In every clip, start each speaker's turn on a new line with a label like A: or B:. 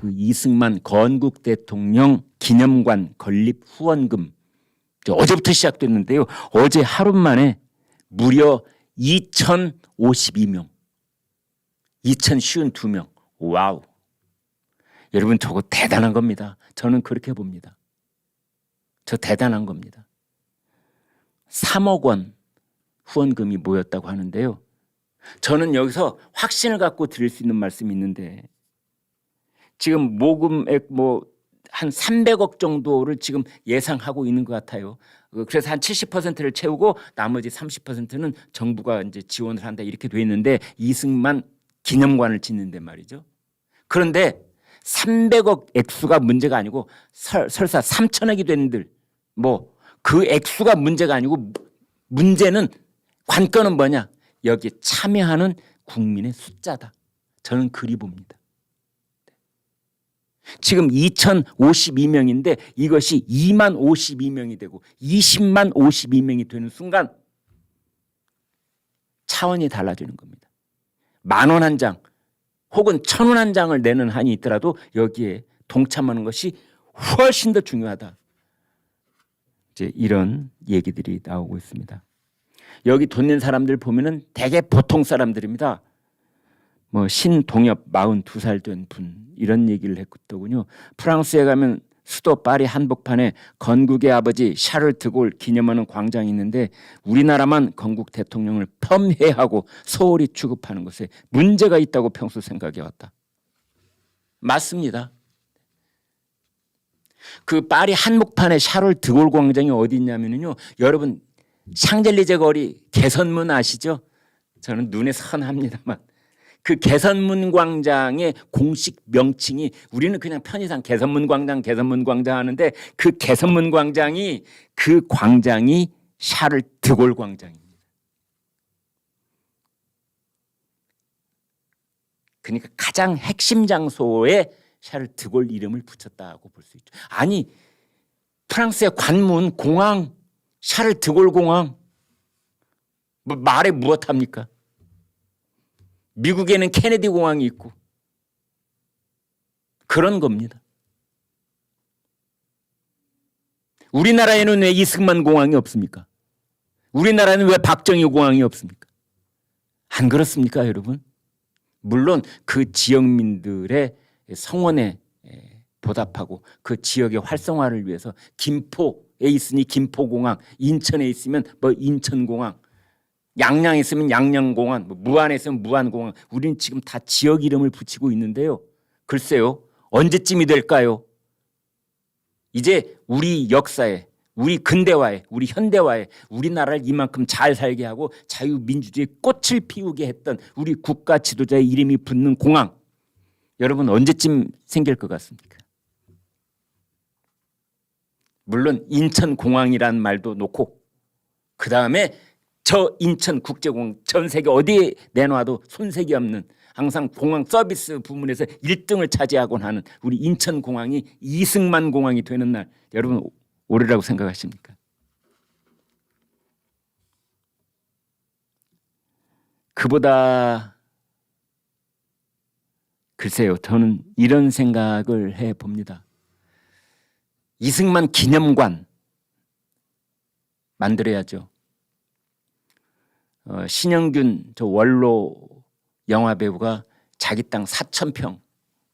A: 그 이승만 건국 대통령 기념관 건립 후원금 어제부터 시작됐는데요. 어제 하루 만에 무려 2,052명, 2,052명. 와우. 여러분 저거 대단한 겁니다. 저는 그렇게 봅니다. 저 대단한 겁니다. 3억 원 후원금이 모였다고 하는데요. 저는 여기서 확신을 갖고 드릴 수 있는 말씀이 있는데 지금 모금액 한 300억 정도를 지금 예상하고 있는 것 같아요. 그래서 한 70%를 채우고 나머지 30%는 정부가 이제 지원을 한다 이렇게 돼 있는데 이승만 기념관을 짓는데 말이죠. 그런데 300억 액수가 문제가 아니고 설사 3천억이 되는들 그 액수가 문제가 아니고 문제는 관건은 뭐냐? 여기에 참여하는 국민의 숫자다. 저는 그리 봅니다. 지금 2,052명인데 이것이 2만 52명이 되고 20만 52명이 되는 순간 차원이 달라지는 겁니다. 10,000원 한 장 혹은 1,000원 한 장을 내는 한이 있더라도 여기에 동참하는 것이 훨씬 더 중요하다. 이제 이런 얘기들이 나오고 있습니다. 여기 돈 낸 사람들 보면은 대개 보통 사람들입니다. 신동엽 42살 된 분 이런 얘기를 했더군요. 프랑스에 가면 수도 파리 한복판에 건국의 아버지 샤를 드골 기념하는 광장이 있는데 우리나라만 건국 대통령을 폄훼하고 소홀히 취급하는 것에 문제가 있다고 평소 생각해 왔다. 맞습니다. 그 파리 한복판에 샤를 드골 광장이 어디 있냐면요. 여러분 샹젤리제 거리 개선문 아시죠? 저는 눈에 선합니다만 그 개선문 광장의 공식 명칭이 우리는 그냥 편의상 개선문 광장 하는데 그 개선문 광장이 그 광장이 샤를 드골 광장입니다. 그러니까 가장 핵심 장소에 샤를 드골 이름을 붙였다고 볼 수 있죠. 아니 프랑스의 관문 공항 샤를 드골 공항 말에 무엇합니까? 미국에는 케네디 공항이 있고 그런 겁니다. 우리나라에는 왜 이승만 공항이 없습니까? 우리나라에는 왜 박정희 공항이 없습니까? 안 그렇습니까, 여러분? 물론 그 지역민들의 성원에 보답하고 그 지역의 활성화를 위해서 김포에 있으니 김포공항, 인천에 있으면 인천공항, 양양에 있으면 양양공항, 무안에 있으면 무안공항. 우리는 지금 다 지역 이름을 붙이고 있는데요. 글쎄요. 언제쯤이 될까요? 이제 우리 역사에, 우리 근대화에, 우리 현대화에 우리나라를 이만큼 잘 살게 하고 자유민주주의 꽃을 피우게 했던 우리 국가 지도자의 이름이 붙는 공항. 여러분 언제쯤 생길 것 같습니까? 물론 인천공항이라는 말도 놓고 그 다음에 저 인천국제공항 전 세계 어디에 내놔도 손색이 없는 항상 공항 서비스 부문에서 1등을 차지하곤 하는 우리 인천공항이 이승만 공항이 되는 날 여러분 오래라고 생각하십니까? 그보다 글쎄요. 저는 이런 생각을 해봅니다. 이승만 기념관 만들어야죠. 신영균 저 원로 영화배우가 자기 땅 4,000평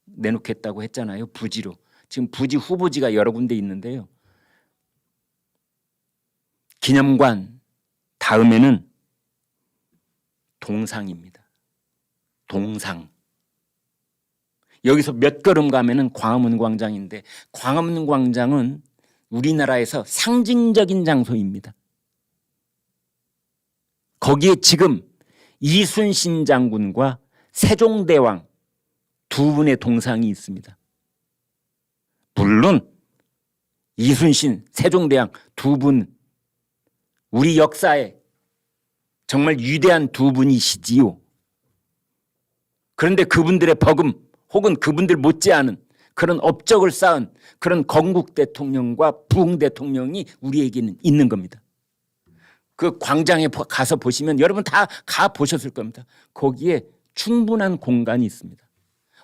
A: 내놓겠다고 했잖아요. 부지로. 지금 부지 후보지가 여러 군데 있는데요. 기념관 다음에는 동상입니다. 동상. 여기서 몇 걸음 가면은 광화문 광장인데 광화문 광장은 우리나라에서 상징적인 장소입니다. 거기에 지금 이순신 장군과 세종대왕 두 분의 동상이 있습니다. 물론 이순신, 세종대왕 두 분 우리 역사에 정말 위대한 두 분이시지요. 그런데 그분들의 버금 혹은 그분들 못지않은 그런 업적을 쌓은 그런 건국 대통령과 부흥 대통령이 우리에게는 있는 겁니다. 그 광장에 가서 보시면 여러분 다 가보셨을 겁니다. 거기에 충분한 공간이 있습니다.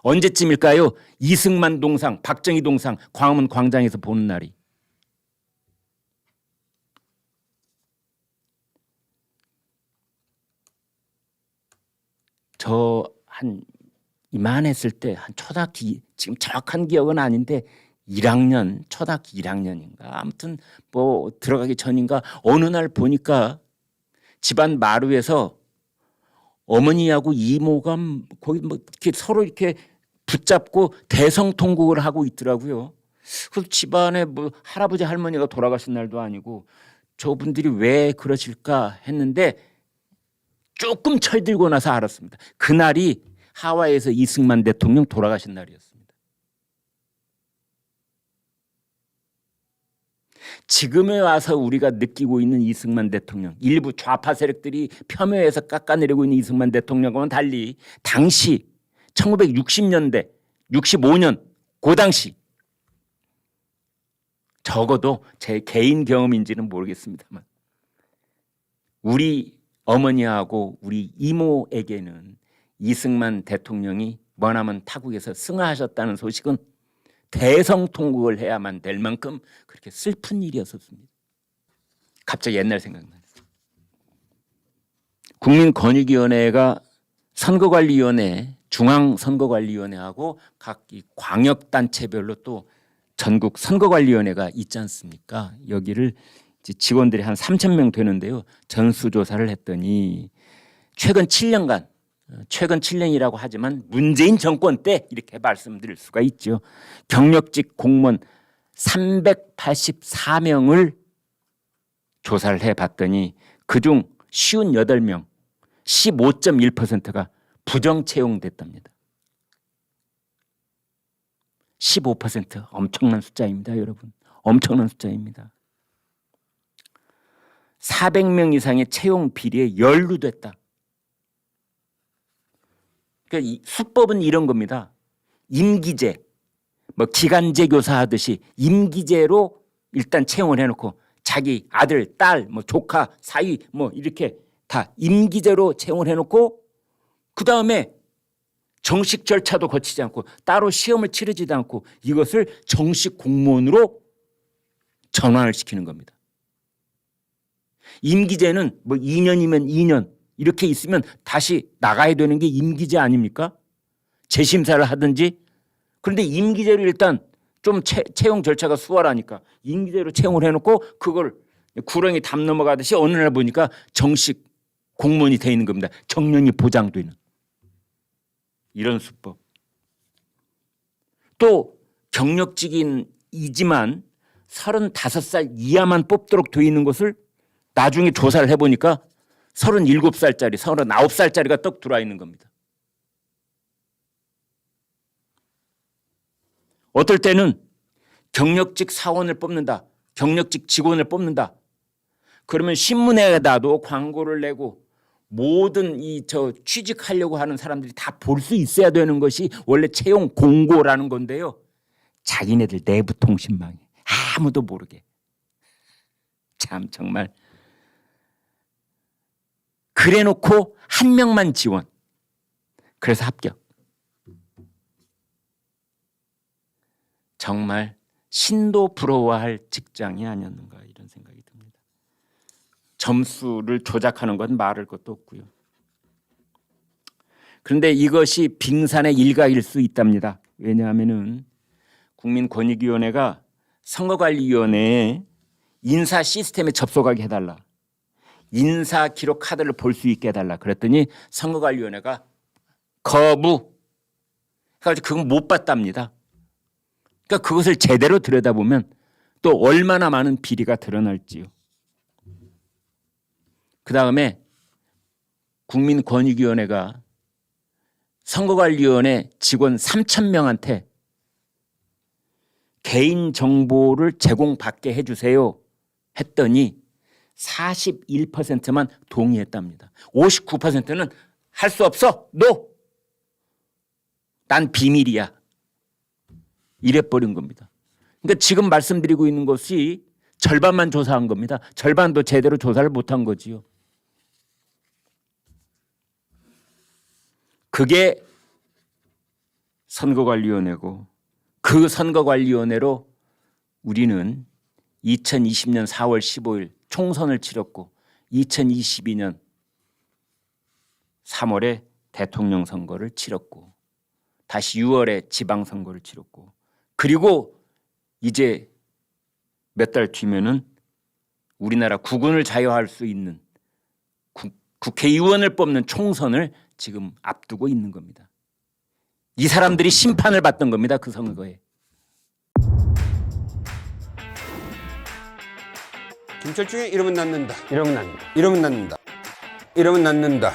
A: 언제쯤일까요? 이승만 동상, 박정희 동상 광화문 광장에서 보는 날이. 저 한 이만했을 때 한 초등학교 지금 정확한 기억은 아닌데 1학년 초등학교 1학년인가 아무튼 뭐 들어가기 전인가 어느 날 보니까 집안 마루에서 어머니하고 이모가 거기 뭐 이렇게 서로 이렇게 붙잡고 대성통곡을 하고 있더라고요. 그래서 집안에 뭐 할아버지 할머니가 돌아가신 날도 아니고 저분들이 왜 그러실까 했는데 조금 철들고 나서 알았습니다. 그날이 하와이에서 이승만 대통령 돌아가신 날이었습니다. 지금에 와서 우리가 느끼고 있는 이승만 대통령, 일부 좌파 세력들이 폄훼해서 깎아내리고 있는 이승만 대통령과는 달리 당시 1960년대, 65년 그 당시 적어도 제 개인 경험인지는 모르겠습니다만 우리 어머니하고 우리 이모에게는 이승만 대통령이 머나먼 타국에서 승하하셨다는 소식은 대성통곡을 해야만 될 만큼 그렇게 슬픈 일이었었습니다. 갑자기 옛날 생각나요. 국민권익위원회가 선거관리위원회, 중앙선거관리위원회하고 각 광역단체별로 또 전국 선거관리위원회가 있지 않습니까? 여기를 직원들이 한 3,000명 되는데요. 전수조사를 했더니 최근 7년간, 최근 7년이라고 하지만 문재인 정권 때 이렇게 말씀드릴 수가 있죠. 경력직 공무원 384명을 조사를 해봤더니 그중 58명, 15.1%가 부정 채용됐답니다. 15% 엄청난 숫자입니다, 여러분. 엄청난 숫자입니다. 400명 이상의 채용 비리에 연루됐다. 그러니까 이 수법은 이런 겁니다. 임기제, 뭐 기간제 교사 하듯이 임기제로 일단 채용을 해놓고 자기 아들, 딸, 뭐 조카, 사위 뭐 이렇게 다 임기제로 채용을 해놓고 그 다음에 정식 절차도 거치지 않고 따로 시험을 치르지도 않고 이것을 정식 공무원으로 전환을 시키는 겁니다. 임기제는 뭐 2년이면 2년 이렇게 있으면 다시 나가야 되는 게 임기제 아닙니까? 재심사를 하든지. 그런데 임기제를 일단 좀 채용 절차가 수월하니까 임기제로 채용을 해놓고 그걸 구렁이 담 넘어가듯이 어느 날 보니까 정식 공무원이 돼 있는 겁니다. 정년이 보장되는. 이런 수법. 또 경력직이지만 35살 이하만 뽑도록 돼 있는 것을 나중에 조사를 해보니까 37살짜리, 39살짜리가 떡 들어와 있는 겁니다. 어떨 때는 경력직 사원을 뽑는다, 경력직 직원을 뽑는다. 그러면 신문에다도 광고를 내고 모든 취직하려고 하는 사람들이 다 볼 수 있어야 되는 것이 원래 채용 공고라는 건데요. 자기네들 내부 통신망에 아무도 모르게. 참 정말. 그래놓고 한 명만 지원. 그래서 합격. 정말 신도 부러워할 직장이 아니었는가 이런 생각이 듭니다. 점수를 조작하는 건 말할 것도 없고요. 그런데 이것이 빙산의 일각일 수 있답니다. 왜냐하면은 국민권익위원회가 선거관리위원회에 인사 시스템에 접속하게 해달라. 인사 기록 카드를 볼 수 있게 해달라. 그랬더니 선거관리위원회가 거부. 그래가지고 그건 못 봤답니다. 그러니까 그것을 제대로 들여다보면 또 얼마나 많은 비리가 드러날지요. 그 다음에 국민권익위원회가 선거관리위원회 직원 3,000명한테 개인정보를 제공받게 해주세요 했더니 41%만 동의했답니다. 59%는 할 수 없어. NO. 난 비밀이야. 이래버린 겁니다. 그러니까 지금 말씀드리고 있는 것이 절반만 조사한 겁니다. 절반도 제대로 조사를 못한 거지요. 그게 선거관리위원회고 그 선거관리위원회로 우리는 2020년 4월 15일 총선을 치렀고 2022년 3월에 대통령 선거를 치렀고 다시 6월에 지방선거를 치렀고 그리고 이제 몇 달 뒤면은 우리나라 국군을 자유화할 수 있는 국회의원을 뽑는 총선을 지금 앞두고 있는 겁니다. 이 사람들이 심판을 받던 겁니다. 그 선거에.
B: 김철중의 이러면 낫는다.
C: 이러면 안 돼.
B: 이러면 낫는다. 이러면 낫는다.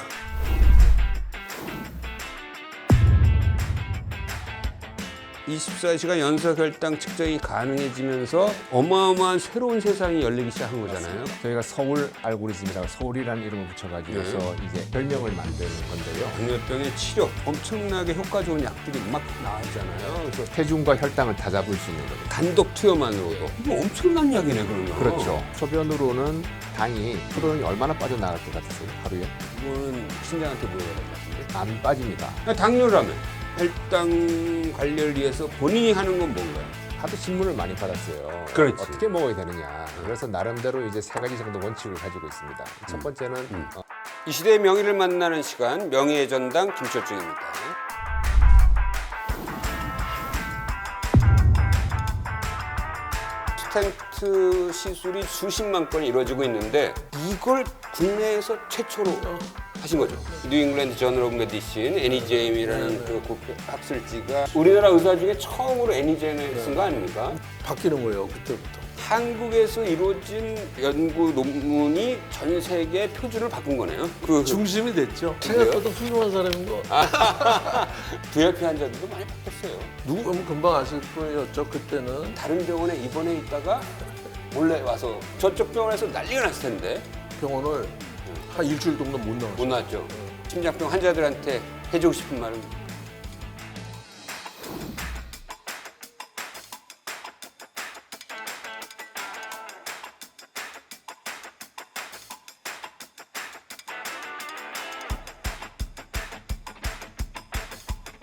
B: (24시간) 연석혈당 측정이 가능해지면서 어마어마한 새로운 세상이 열리기 시작한 거잖아요.
C: 저희가 서울 알고리즘이라고 서울이라는 이름을 붙여가지고서 이제 별명을 만드는 건데요.
B: 당뇨병의 치료 엄청나게 효과 좋은 약들이 막 나왔잖아요. 그래서
C: 체중과 혈당을 다 잡을 수 있는 거죠.
B: 단독 투여만으로도 이거 엄청난 약이네 그러면.
C: 그렇죠. 소변으로는 당이 프로는 얼마나 빠져나갈 것 같으세요? 하루에?
B: 이거는 신장한테 물어봐야 될 것 같은데.
C: 안 빠집니다.
B: 당뇨라면 혈당 관리를 위해서 본인이 하는 건 뭔가요?
C: 하도 질문을 많이 받았어요.
B: 그렇지.
C: 어떻게 먹어야 되느냐. 그래서 나름대로 이제 3가지 정도 원칙을 가지고 있습니다. 첫 번째는
B: 이 시대의 명의를 만나는 시간, 명의의 전당 김철중입니다. 스텐트 시술이 수십만 건이 이루어지고 있는데 이걸 국내에서 최초로 하신 거죠. 뉴잉글랜드 저널 오브 메디신 애니제임이라는 그 학술지가 우리나라 의사 중에 처음으로 애니제임을 쓴 거 아닙니까?
D: 바뀌는 거예요, 그때부터.
B: 한국에서 이루어진 연구 논문이 전 세계 표준을 바꾼 거네요. 그
D: 중심이 됐죠.
B: 그래요?
D: 생각보다 훌륭한 사람인 거.
B: VIP 환자들도 많이 바뀌었어요.
D: 누구 보면 금방 아실 뿐이었죠, 그때는.
B: 다른 병원에 입원해 있다가 원래 와서 저쪽 병원에서 난리가 났을 텐데
D: 병원을 한 일주일 동안 못 나왔어요.
B: 못 나왔죠. 심장병 환자들한테 해주고 싶은 말은